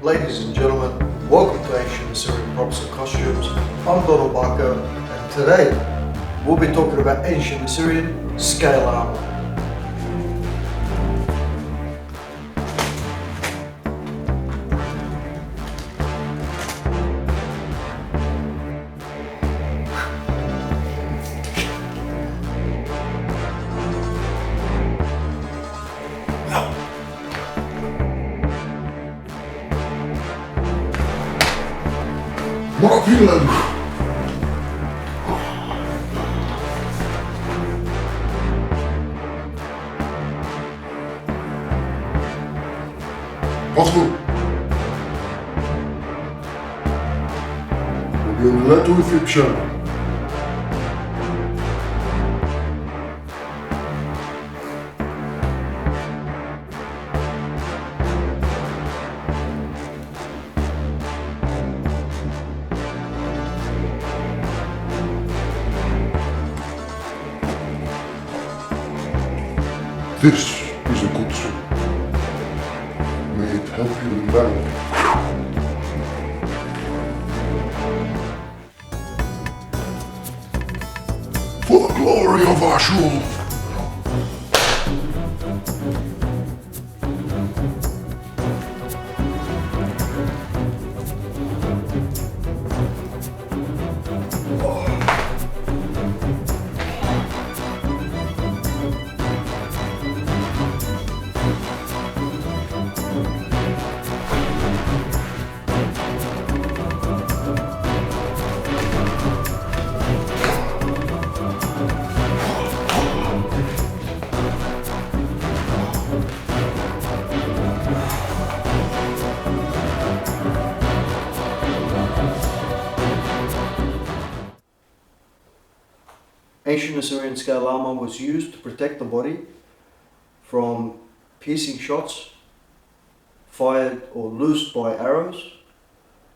Ladies and gentlemen, welcome to Ancient Assyrian Props and Costumes. I'm Barkho, and today we'll be talking about Ancient Assyrian Scale Armour. Marfilan! Aslı! وبيولاتوا في بشارة. This is a good suit. May it help you in battle. For the glory of Ashur! Ancient Assyrian scale armour was used to protect the body from piercing shots fired or loosed by arrows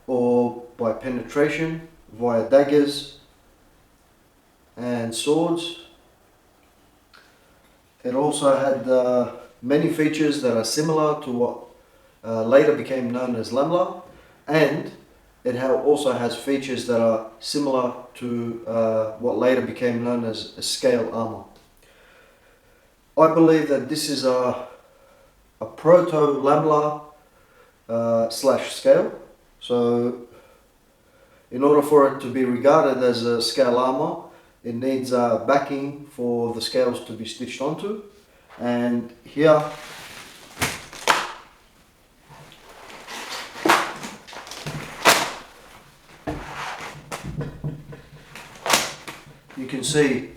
or by penetration via daggers and swords. It also had many features that are similar to what later became known as lamla, and it also has features that are similar to what later became known as a scale armour. I believe that this is a proto-lamla slash scale. So in order for it to be regarded as a scale armour, it needs backing for the scales to be stitched onto. And here you can see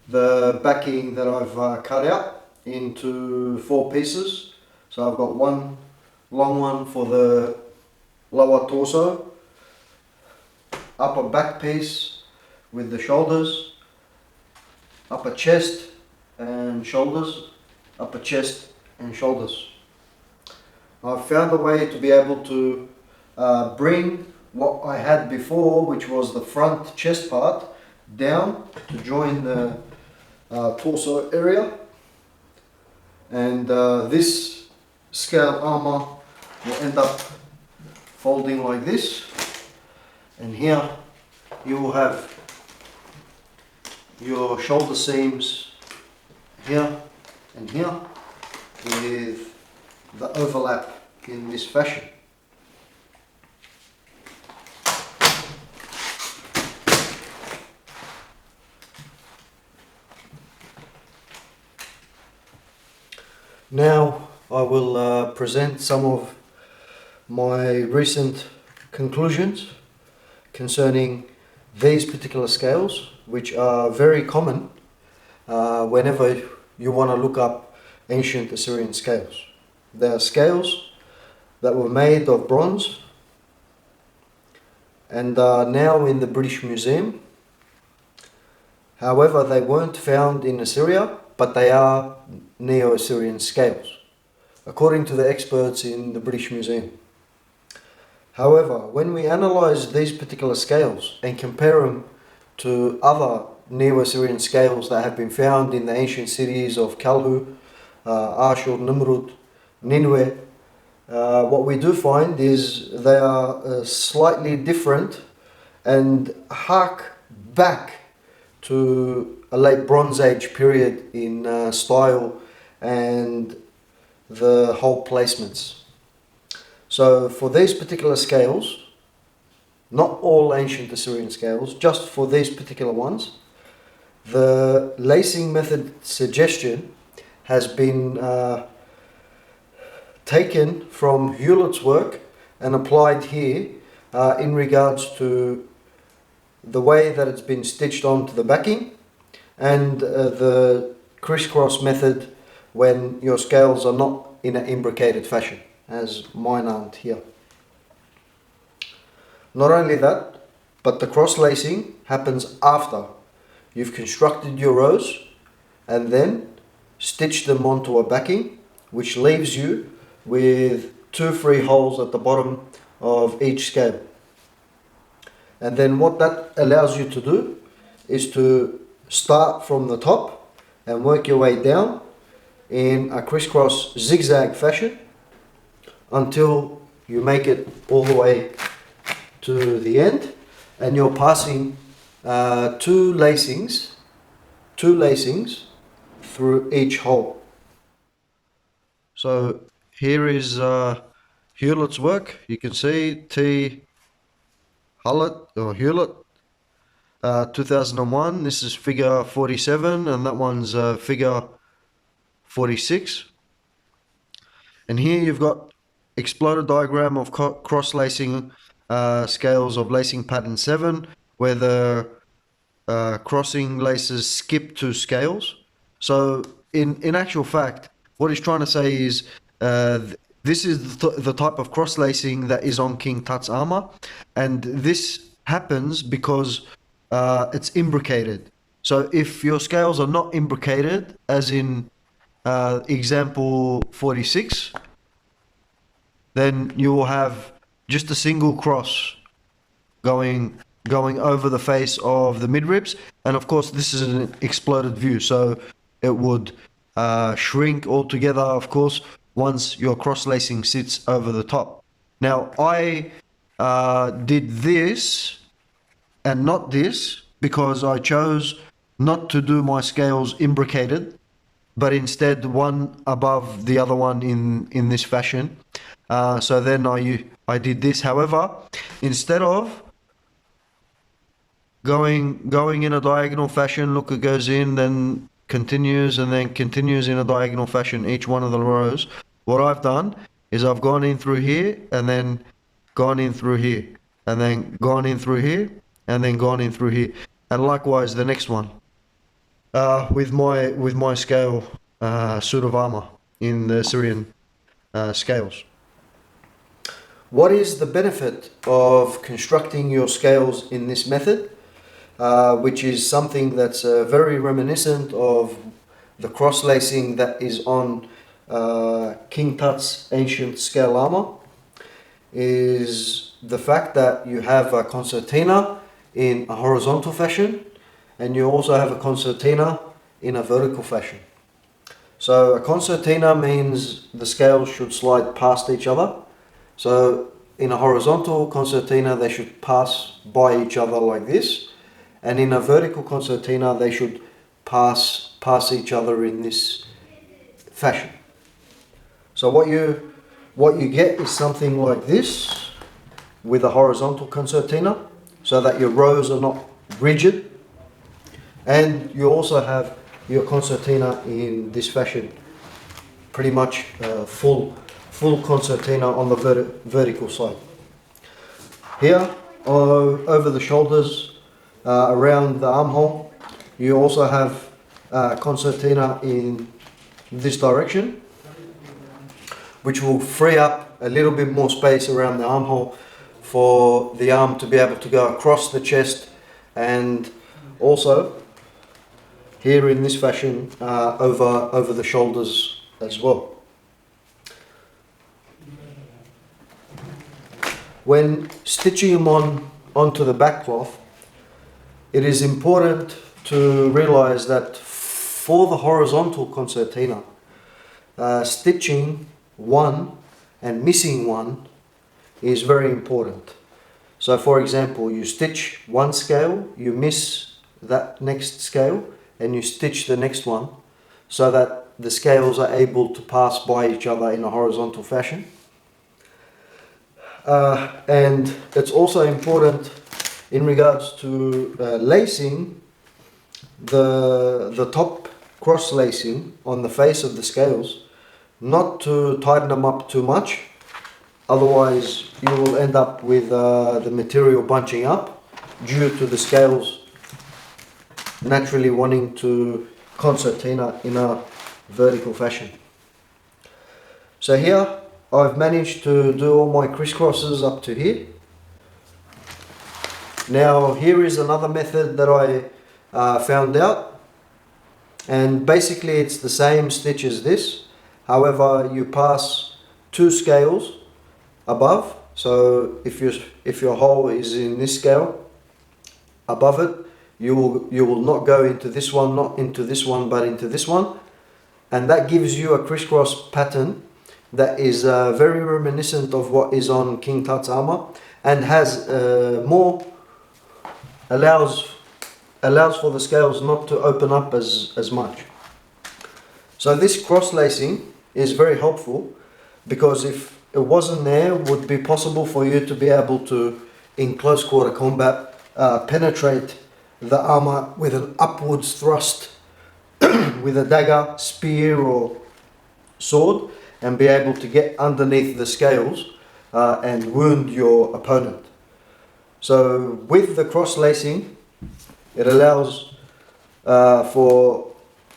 the backing that I've cut out into 4 pieces. So I've got one long one for the lower torso, upper back piece with the shoulders, upper chest and shoulders, upper chest and shoulders. I've found a way to be able to bring what I had before, which was the front chest part, down to join the torso area, and this scale armour will end up folding like this, and here you will have your shoulder seams here and here with the overlap in this fashion. Now I will present some of my recent conclusions concerning these particular scales, which are very common whenever you want to look up ancient Assyrian scales. They are scales that were made of bronze and are now in the British Museum. However, they weren't found in Assyria, but they are Neo-Assyrian scales, according to the experts in the British Museum. However, when we analyse these particular scales and compare them to other Neo-Assyrian scales that have been found in the ancient cities of Kalhu, Ashur, Nimrud, Nineveh, what we do find is they are slightly different and hark back to a late Bronze Age period in style and the hole placements. So for these particular scales, not all ancient Assyrian scales, just for these particular ones, the lacing method suggestion has been taken from Hewlett's work and applied here in regards to the way that it's been stitched onto the backing and the crisscross method when your scales are not in an imbricated fashion, as mine aren't here. Not only that, but the cross lacing happens after you've constructed your rows and then stitched them onto a backing, which leaves you with 2 free holes at the bottom of each scale. And then what that allows you to do is to start from the top and work your way down in a crisscross zigzag fashion until you make it all the way to the end, and you're passing two lacings through each hole. So here is Hewlett's work. You can see T. Hewlett 2001. This is figure 47, and that one's figure 46. And here you've got exploded diagram of cross-lacing scales of lacing pattern 7, where the crossing laces skip 2 scales. So in actual fact, what he's trying to say is this is the type of cross-lacing that is on King Tut's armor, and this happens because it's imbricated. So if your scales are not imbricated, as in example 46, then you will have just a single cross going over the face of the midribs, and of course this is an exploded view, so it would shrink altogether, of course, once your cross-lacing sits over the top. Now I did this and not this because I chose not to do my scales imbricated, but instead one above the other one in this fashion. So then I did this. However, instead of going in a diagonal fashion, look, it goes in, then continues, and then continues in a diagonal fashion each one of the rows. What I've done is I've gone in through here, and then gone in through here, and then gone in through here, and then gone in through here, and likewise the next one with my scale suit of armor in the Assyrian scales. What is the benefit of constructing your scales in this method, which is something that's very reminiscent of the cross-lacing that is on King Tut's ancient scale armor, is the fact that you have a concertina in a horizontal fashion, and you also have a concertina in a vertical fashion. So a concertina means the scales should slide past each other. So in a horizontal concertina, they should pass by each other like this, and in a vertical concertina, they should pass each other in this fashion. So what you get is something like this with a horizontal concertina, so that your rows are not rigid, and you also have your concertina in this fashion, pretty much full concertina on the vertical side. Here, over the shoulders, around the armhole, you also have concertina in this direction, which will free up a little bit more space around the armhole for the arm to be able to go across the chest, and also here in this fashion over the shoulders as well. When stitching them onto the back cloth, it is important to realize that for the horizontal concertina, stitching 1 and missing one is very important. So for example, you stitch one scale, you miss that next scale, and you stitch the next one so that the scales are able to pass by each other in a horizontal fashion. And it's also important in regards to lacing, the top cross lacing on the face of the scales, not to tighten them up too much, otherwise you will end up with the material bunching up due to the scales naturally wanting to concertina in a vertical fashion. So here I've managed to do all my crisscrosses up to here. Now here is another method that I found out, and basically it's the same stitch as this. However, you pass two scales above. So if your hole is in this scale, above it, you will not go into this one, not into this one, but into this one, and that gives you a crisscross pattern that is very reminiscent of what is on King Tut's armor, and has allows for the scales not to open up as much. So this cross lacing is very helpful, because if it wasn't there, it would be possible for you to be able to, in close quarter combat, penetrate the armor with an upwards thrust with a dagger, spear or sword, and be able to get underneath the scales and wound your opponent. So with the cross lacing, it allows for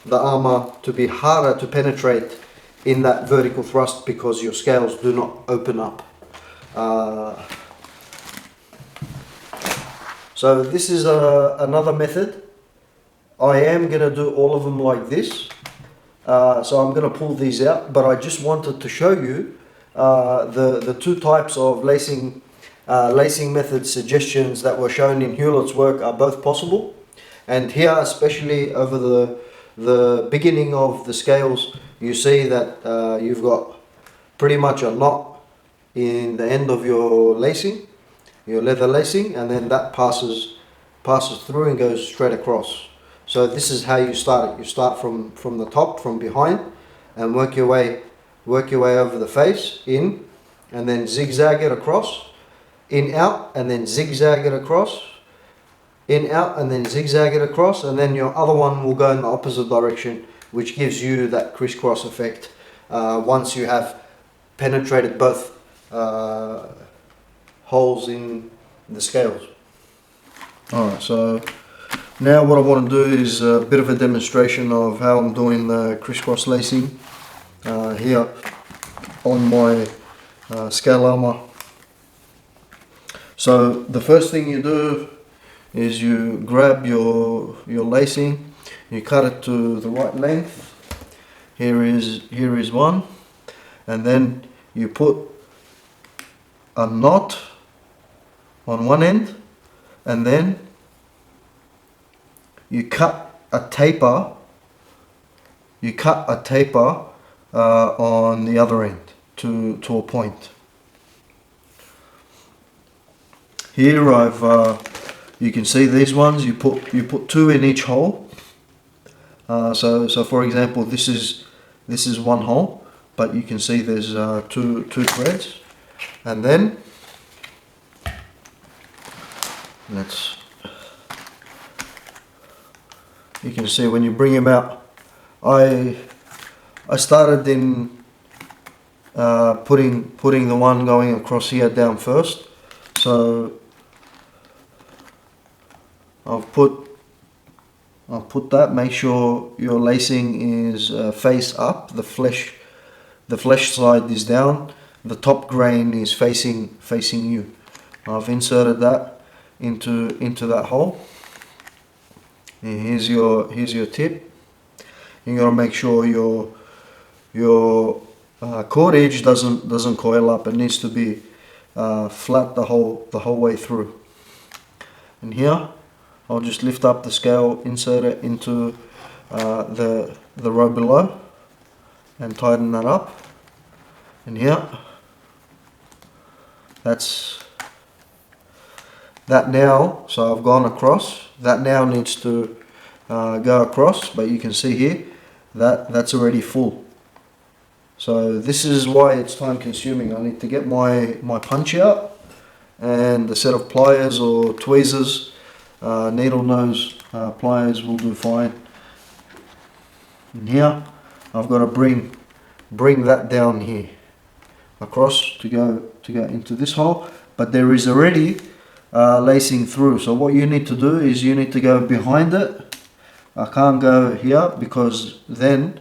the armor to be harder to penetrate in that vertical thrust, because your scales do not open up. So this is another method. I am going to do all of them like this. So I'm going to pull these out, but I just wanted to show you the two types of lacing method suggestions that were shown in Hewlett's work are both possible. And here, especially over the beginning of the scales, you see that you've got pretty much a knot in the end of your lacing, your leather lacing, and then that passes through and goes straight across. So this is how you start it. You start from the top, from behind, and work your way over the face, in, and then zigzag it across, in, out, and then zigzag it across, in, out, and then zigzag it across, and then your other one will go in the opposite direction, which gives you that crisscross effect once you have penetrated both holes in the scales. Alright, so now what I want to do is a bit of a demonstration of how I'm doing the crisscross lacing here on my scale armour. So the first thing you do is you grab your lacing, you cut it to the right length. Here is one, and then you put a knot on one end, and then you cut a taper on the other end to a point. Here you can see these ones, you put two in each hole. So for example, this is one hole, but you can see there's two threads, and then you can see when you bring them out, I started in putting the one going across here down first. So I'll put that. Make sure your lacing is face up. The flesh side is down. The top grain is facing you. I've inserted that into that hole. And here's your tip. You got to make sure your cordage doesn't coil up. It needs to be flat the whole way through. And here I'll just lift up the scale, insert it into the row below, and tighten that up. And here that's that now. So I've gone across. That now needs to go across, but you can see here that that's already full. So this is why it's time consuming. I need to get my punch out and a set of pliers or tweezers. Needle nose pliers will do fine. And here I've got to bring that down here across to go into this hole, but there is already lacing through. So what you need to do is you need to go behind it. I can't go here because then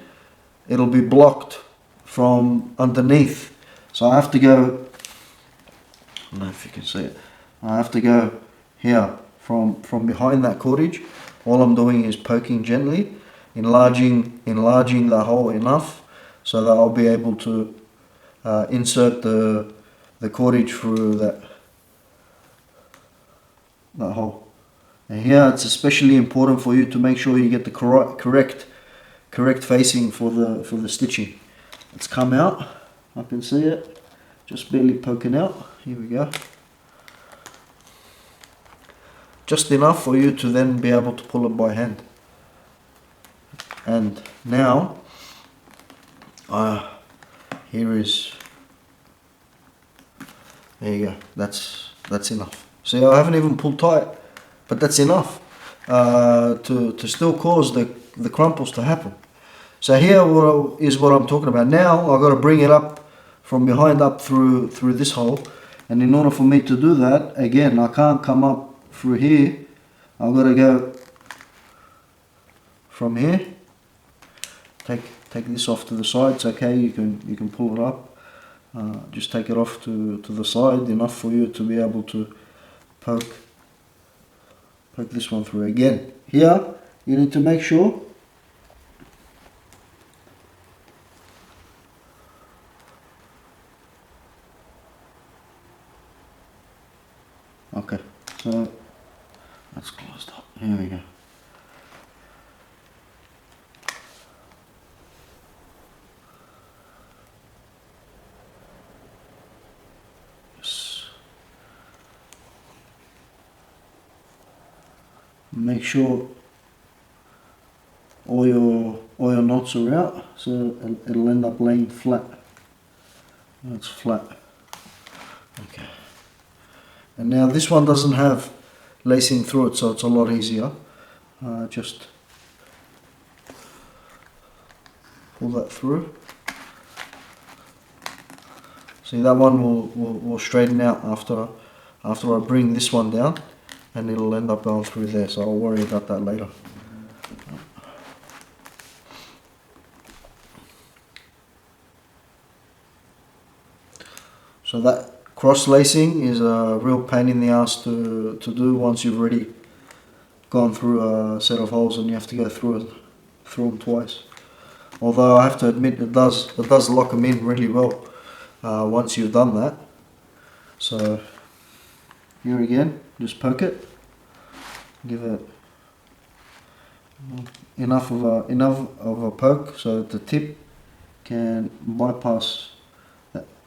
it'll be blocked from underneath. So I have to go, I don't know if you can see it, I have to go here from behind that cordage. All I'm doing is poking gently, enlarging the hole enough so that I'll be able to insert the cordage through that hole. And here it's especially important for you to make sure you get the correct facing for the stitching. It's come out, I can see it, just barely poking out. Here we go. Just enough for you to then be able to pull it by hand. And now here is, there you go, that's enough. See, I haven't even pulled tight, but that's enough to still cause the crumples to happen. So here is what I'm talking about. Now I've got to bring it up from behind up through this hole, and in order for me to do that, again, I can't come up through here. I've got to go from here. Take this off to the side. It's okay. You can pull it up. Just take it off to the side, enough for you to be able to poke this one through. Again, here you need to make sure okay, so that's closed up. Here we go. Yes. Make sure all your knots are out, so it'll end up laying flat. It's flat. Okay. And now this one doesn't have lacing through it, so it's a lot easier. Just pull that through. See, that one will straighten out after I bring this one down, and it'll end up going through there, so I'll worry about that later. So that cross lacing is a real pain in the ass to do once you've already gone through a set of holes and you have to go through them twice. Although I have to admit it does lock them in really well once you've done that. So here again, just poke it, give it enough of a poke so that the tip can bypass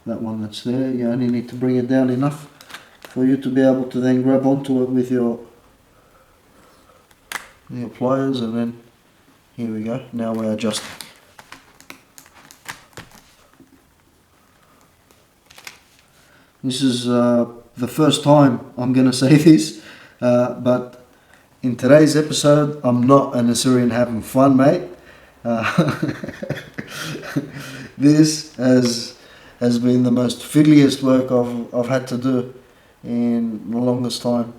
that one that's there. You only need to bring it down enough for you to be able to then grab onto it with your pliers, and then here we go. Now we're adjusting. This is the first time I'm going to say this, but in today's episode I'm not an Assyrian having fun, mate. This has been the most fiddliest work I've had to do in the longest time.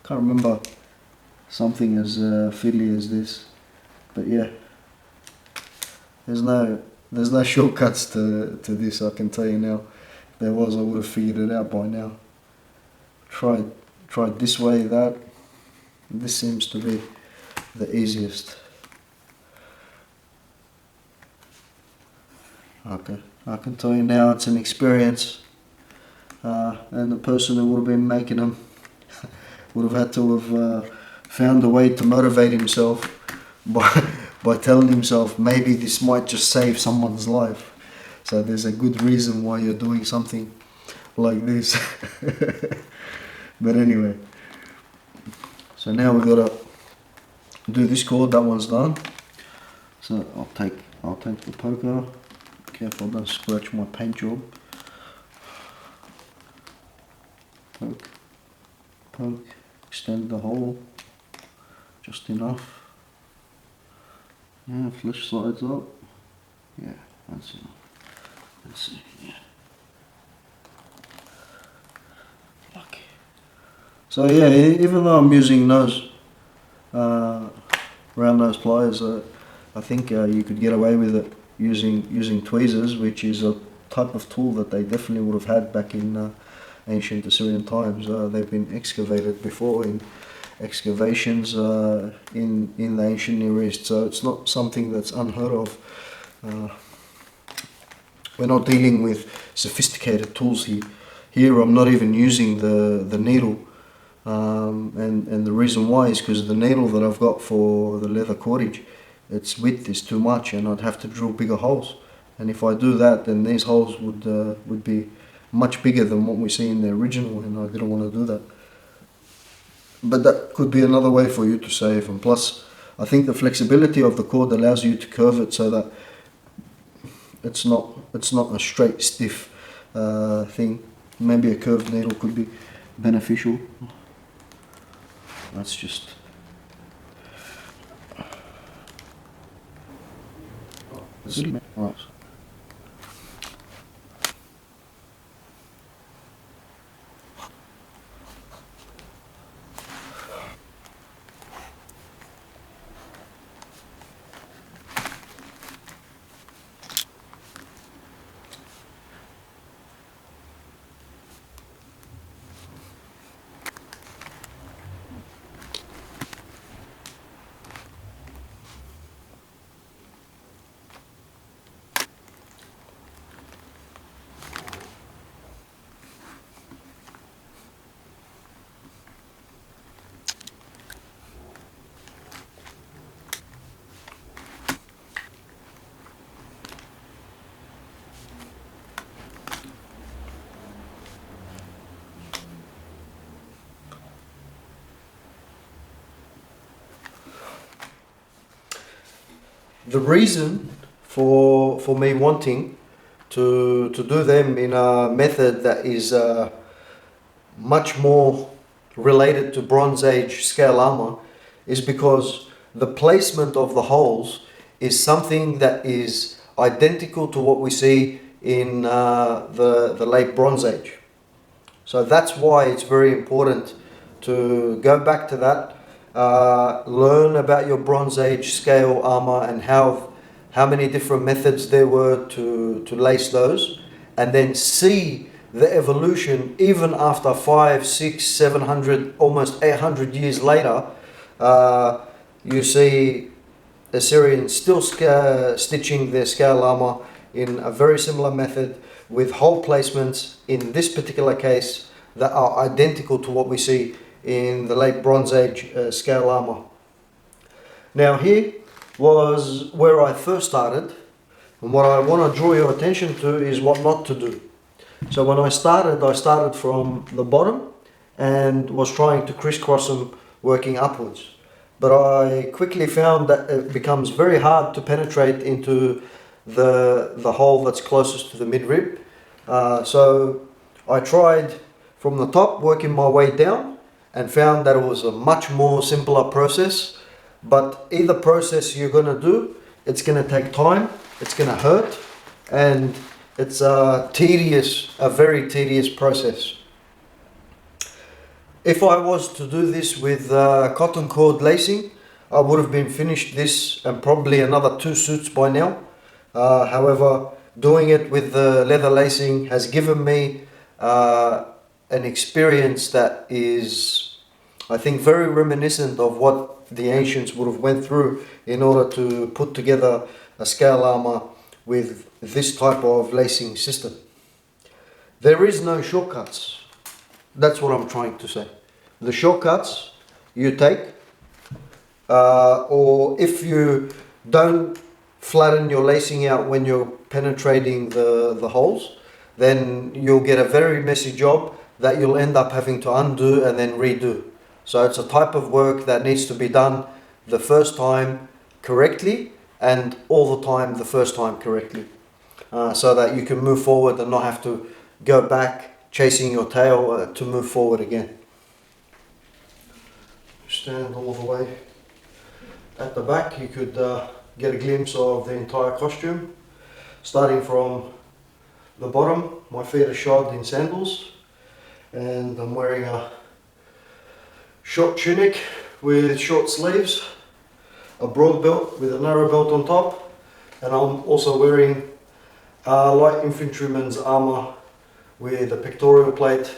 Can't remember something as fiddly as this, but yeah, there's no shortcuts to this, I can tell you now. If there was, I would have figured it out by now. Tried this way, that. This seems to be the easiest. Okay, I can tell you now it's an experience, and the person who would have been making them would have had to have found a way to motivate himself by telling himself maybe this might just save someone's life. So there's a good reason why you're doing something like this. But anyway, so now we've got to do this cord. That one's done. So I'll take the poker. Careful, don't scratch my paint job. Poke, poke, extend the hole just enough. Yeah, flush sides up. Yeah, that's enough. Let's see, yeah. Lucky. So yeah, even though I'm using those round nose pliers, I think you could get away with it using tweezers, which is a type of tool that they definitely would have had back in ancient Assyrian times. They've been excavated before in excavations in the ancient Near East, so it's not something that's unheard of. We're not dealing with sophisticated tools here. Here I'm not even using the needle, and the reason why is because the needle that I've got for the leather cordage, its width is too much, and I'd have to drill bigger holes. And if I do that, then these holes would be much bigger than what we see in the original, and I didn't want to do that. But that could be another way for you to save. And plus, I think the flexibility of the cord allows you to curve it so that it's not a straight, stiff thing. Maybe a curved needle could be beneficial. That's just... Right. The reason for me wanting to do them in a method that is much more related to Bronze Age scale armor is because the placement of the holes is something that is identical to what we see in the late Bronze Age. So that's why it's very important to go back to that, learn about your Bronze Age scale armor and how many different methods there were to lace those, and then see the evolution even after 500, 600, 700, almost 800 years later. You see Assyrians still stitching their scale armor in a very similar method with hole placements in this particular case that are identical to what we see in the late Bronze Age scale armor. Now here was where I first started, and what I want to draw your attention to is what not to do. So when I started from the bottom and was trying to crisscross them working upwards. But I quickly found that it becomes very hard to penetrate into the hole that's closest to the midrib. So I tried from the top, working my way down, and found that it was a much more simpler process. But either process you're going to do, it's going to take time, it's going to hurt, and it's a very tedious process. If I was to do this with cotton cord lacing, I would have been finished this and probably another 2 suits by now. However, doing it with the leather lacing has given me an experience that is, I think, very reminiscent of what the ancients would have went through in order to put together a scale armor with this type of lacing system. There is no shortcuts. That's what I'm trying to say. The shortcuts you take, or if you don't flatten your lacing out when you're penetrating the holes, then you'll get a very messy job that you'll end up having to undo and then redo. So it's a type of work that needs to be done the first time correctly and all the time the first time correctly, so that you can move forward and not have to go back chasing your tail to move forward again. Stand all the way at the back, you could get a glimpse of the entire costume. Starting from the bottom, my feet are shod in sandals and I'm wearing a short tunic with short sleeves, a broad belt with a narrow belt on top, and I'm also wearing a light infantryman's armour with a pectoral plate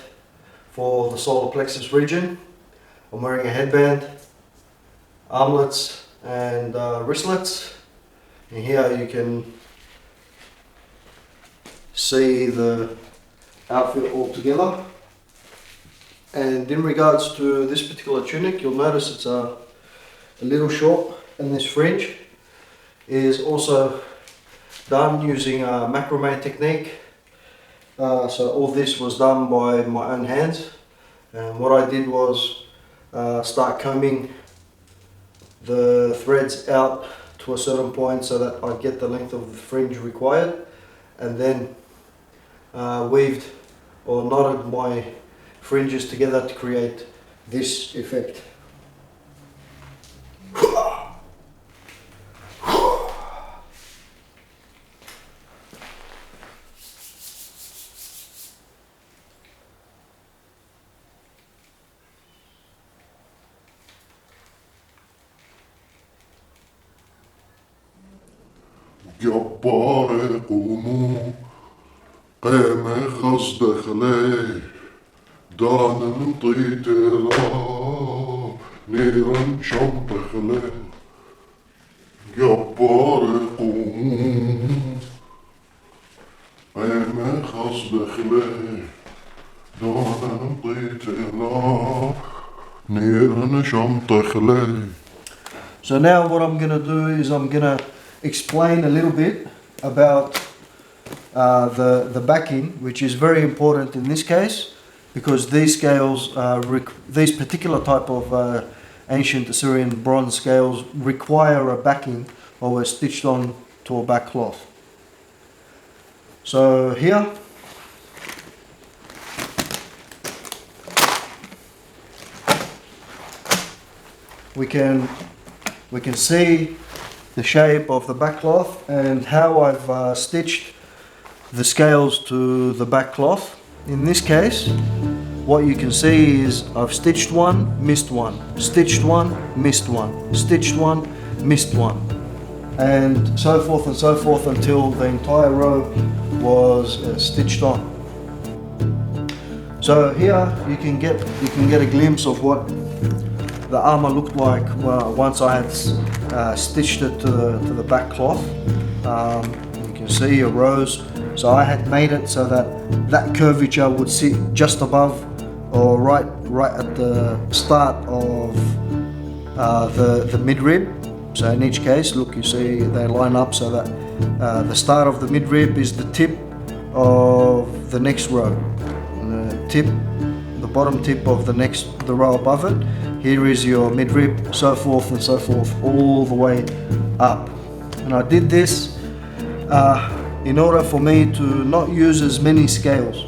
for the solar plexus region. I'm wearing a headband, armlets and wristlets, and here you can see the outfit all together. And in regards to this particular tunic, you'll notice it's a little short, and this fringe is also done using a macrame technique. So all this was done by my own hands, and what I did was start combing the threads out to a certain point so that I get the length of the fringe required, and then weaved or knotted my fringes together to create this effect. جبار قومو قيم خصد خلي دان نطيت لا نيران شمط خلي جبار قومو قيم خصد خلي دان نطيت لا نيران شمط خلي. So now what I'm going to do is I'm going to explain a little bit about the backing, which is very important in this case, because these scales, these particular type of ancient Assyrian bronze scales require a backing or were stitched on to a back cloth. So here we can see the shape of the back cloth and how I've stitched the scales to the back cloth. In this case, what you can see is I've stitched one, missed one, stitched one, missed one, stitched one, missed one, and so forth until the entire row was stitched on. So here you can get a glimpse of what the armour looked like once I had stitched it to the back cloth. You can see a rose. So I had made it so that curvature would sit just above or right at the start of the midrib. So in each case, look, you see they line up so that the start of the midrib is the tip of the next row, and the bottom tip of the row above it. Here is your midrib, so forth and so forth, all the way up. And I did this in order for me to not use as many scales.